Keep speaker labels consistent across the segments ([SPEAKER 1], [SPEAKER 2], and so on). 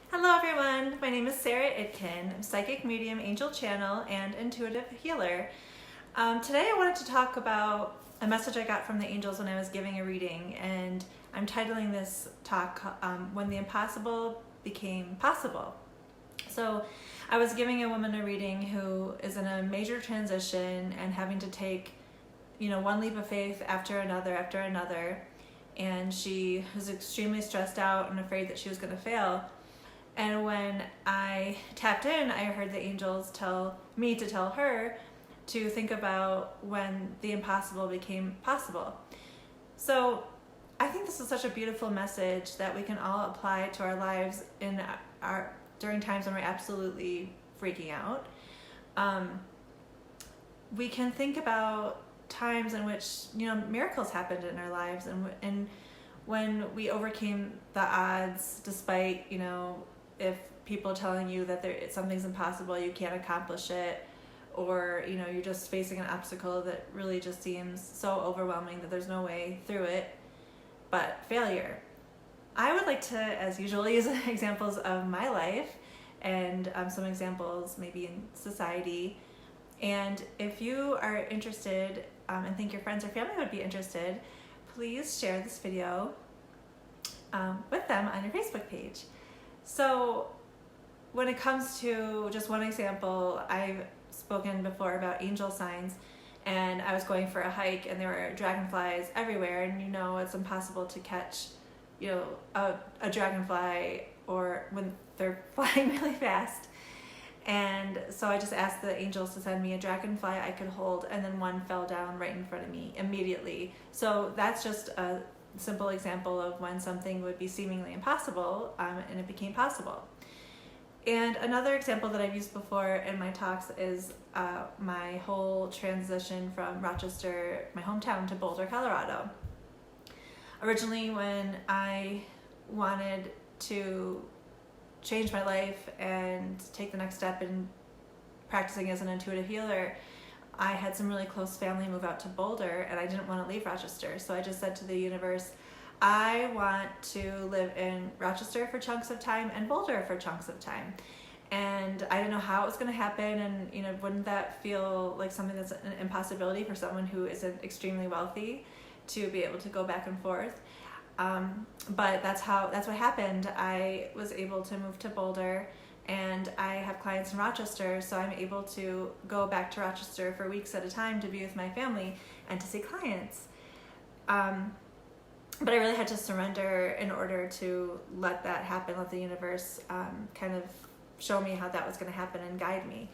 [SPEAKER 1] Hello everyone, my name is Sarah Itkin. I'm psychic medium, angel channel, and intuitive healer. Today I wanted to talk about a message I got from the angels when I was giving a reading, and I'm titling this talk When the Impossible Became Possible. So I was giving a woman a reading who is in a major transition and having to take, one leap of faith after another, and she was extremely stressed out and afraid that she was going to fail. And when I tapped in, I heard the angels tell me to tell her to think about when the impossible became possible. So I think this is such a beautiful message that we can all apply to our lives during times when we're absolutely freaking out. We can think about times in which miracles happened in our lives, and when we overcame the odds despite if people telling you that something's impossible, you can't accomplish it, or you're just facing an obstacle that really just seems so overwhelming that there's no way through it but failure. I would like to, as usual, use examples of my life and some examples maybe in society. And if you are interested and think your friends or family would be interested, please share this video with them on your Facebook page. So when it comes to just one example, I've spoken before about angel signs, and I was going for a hike and there were dragonflies everywhere, and it's impossible to catch a dragonfly or when they're flying really fast. And so I just asked the angels to send me a dragonfly I could hold, and then one fell down right in front of me immediately. So that's just a simple example of when something would be seemingly impossible and it became possible. And another example that I've used before in my talks is my whole transition from Rochester, my hometown, to Boulder, Colorado. Originally, when I wanted to change my life and take the next step in practicing as an intuitive healer, I had some really close family move out to Boulder, and I didn't want to leave Rochester. So I just said to the universe, I want to live in Rochester for chunks of time and Boulder for chunks of time. And I didn't know how it was going to happen, and wouldn't that feel like something that's an impossibility for someone who isn't extremely wealthy to be able to go back and forth? But that's what happened. I was able to move to Boulder, and I have clients in Rochester, so I'm able to go back to Rochester for weeks at a time to be with my family and to see clients. But I really had to surrender in order to let that happen, let the universe kind of show me how that was going to happen and guide me.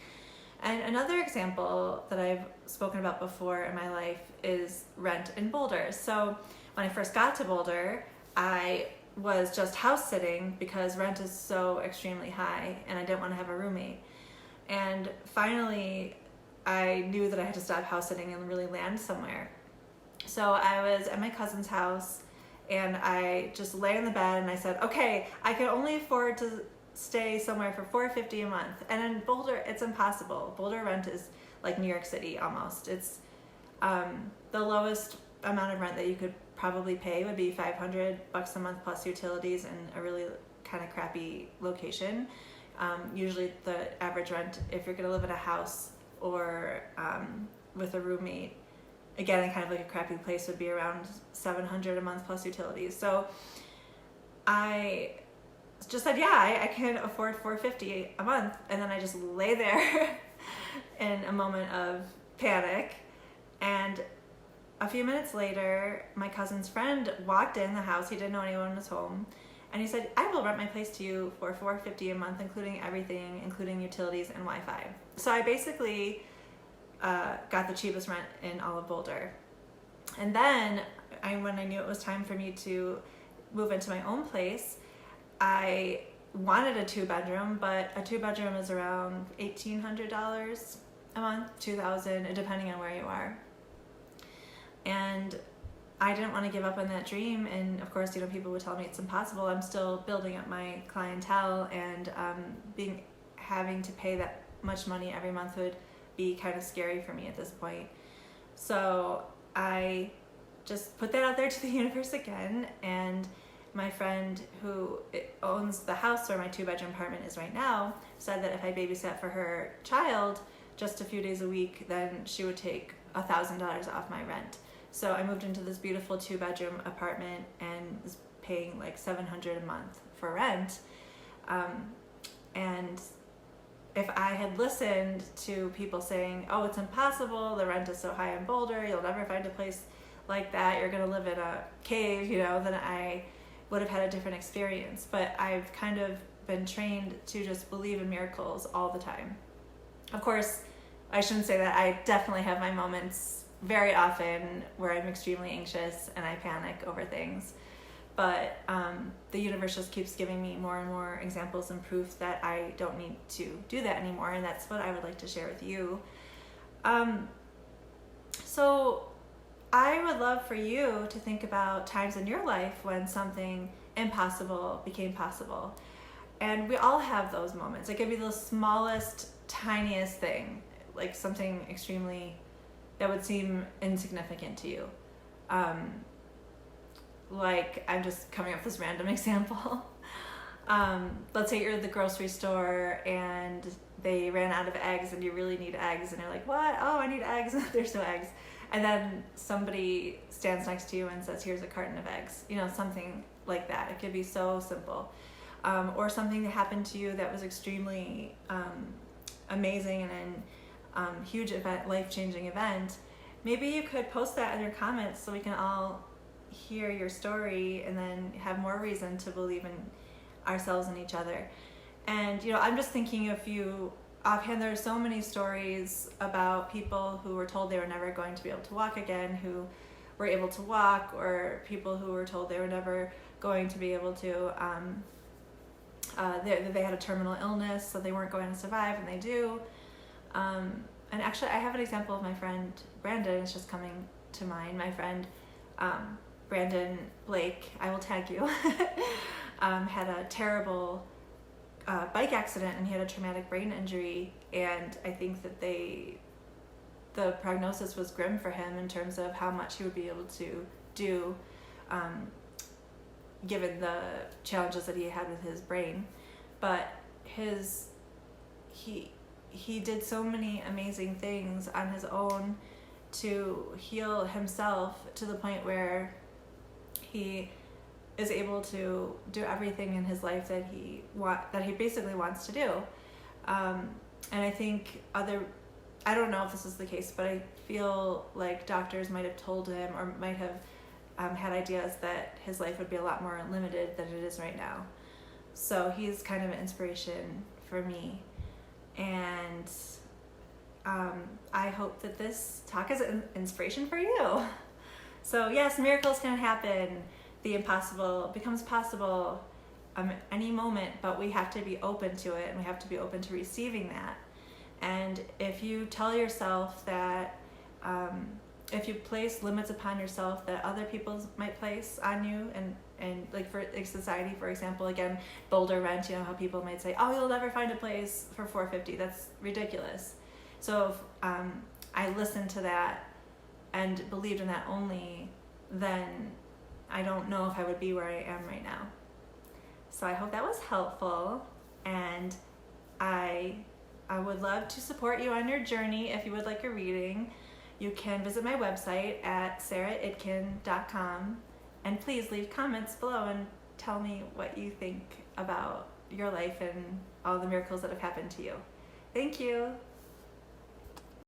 [SPEAKER 1] And another example that I've spoken about before in my life is rent in Boulder. So when I first got to Boulder, I was just house sitting because rent is so extremely high and I didn't want to have a roommate. And finally, I knew that I had to stop house sitting and really land somewhere. So I was at my cousin's house, and I just lay in the bed and I said, okay, I can only afford to stay somewhere for $450 a month. And in Boulder, it's impossible. Boulder rent is like New York City almost. It's the lowest amount of rent that you could probably pay would be $500 a month plus utilities in a really kind of crappy location. Usually the average rent, if you're going to live in a house or with a roommate, again in kind of like a crappy place, would be around $700 a month plus utilities. So I just said, yeah, I can afford $450 a month. And then I just lay there in a moment of panic. And a few minutes later, my cousin's friend walked in the house. He didn't know anyone was home. And he said, I will rent my place to you for $450 a month, including everything, including utilities and Wi-Fi. So I basically got the cheapest rent in all of Boulder. And then when I knew it was time for me to move into my own place, I wanted a 2-bedroom, but a 2-bedroom is around $1,800 a month, $2,000, depending on where you are. And I didn't want to give up on that dream. And of course, people would tell me it's impossible. I'm still building up my clientele, and having to pay that much money every month would be kind of scary for me at this point. So I just put that out there to the universe again, and my friend who owns the house where my 2-bedroom apartment is right now said that if I babysat for her child just a few days a week, then she would take $1,000 off my rent. So I moved into this beautiful 2-bedroom apartment and was paying like $700 a month for rent. And if I had listened to people saying, oh, it's impossible, the rent is so high in Boulder, you'll never find a place like that, you're gonna live in a cave, then I would have had a different experience. But I've kind of been trained to just believe in miracles all the time. Of course, I shouldn't say that. I definitely have my moments very often where I'm extremely anxious and I panic over things. But the universe just keeps giving me more and more examples and proof that I don't need to do that anymore. And that's what I would like to share with you. So I would love for you to think about times in your life when something impossible became possible. And we all have those moments. It could be the smallest, tiniest thing, like something extremely that would seem insignificant to you. Like, I'm just coming up with this random example. Let's say you're at the grocery store and they ran out of eggs and you really need eggs, and you're like, what? Oh, I need eggs. There's no eggs. And then somebody stands next to you and says, here's a carton of eggs. Something like that. It could be so simple. Or something that happened to you that was extremely amazing and a huge event, life-changing event. Maybe you could post that in your comments so we can all hear your story and then have more reason to believe in ourselves and each other. And I'm just thinking of you offhand. There are so many stories about people who were told they were never going to be able to walk again, who were able to walk, or people who were told they were never going to be able to they had a terminal illness, so they weren't going to survive, and they do. And actually, I have an example of my friend Brandon. It's just coming to mind. My friend Brandon Blake, I will tag you, had a terrible bike accident, and he had a traumatic brain injury. And I think that the prognosis was grim for him in terms of how much he would be able to do, given the challenges that he had with his brain. But he did so many amazing things on his own to heal himself to the point where he is able to do everything in his life that he basically wants to do. And I think I don't know if this is the case, but I feel like doctors might have told him or might have had ideas that his life would be a lot more limited than it is right now. So he's kind of an inspiration for me. And I hope that this talk is an inspiration for you. So yes, miracles can happen. The impossible becomes possible any moment, but we have to be open to it, and we have to be open to receiving that. And if you tell yourself that, if you place limits upon yourself that other people might place on you, and like for society, for example, again, Boulder rent, how people might say, oh, you'll never find a place for $450. That's ridiculous. So if I listened to that and believed in that only, then I don't know if I would be where I am right now. So I hope that was helpful, and I would love to support you on your journey. If you would like a reading, you can visit my website at saraitkin.com, and please leave comments below and tell me what you think about your life and all the miracles that have happened to you. Thank you.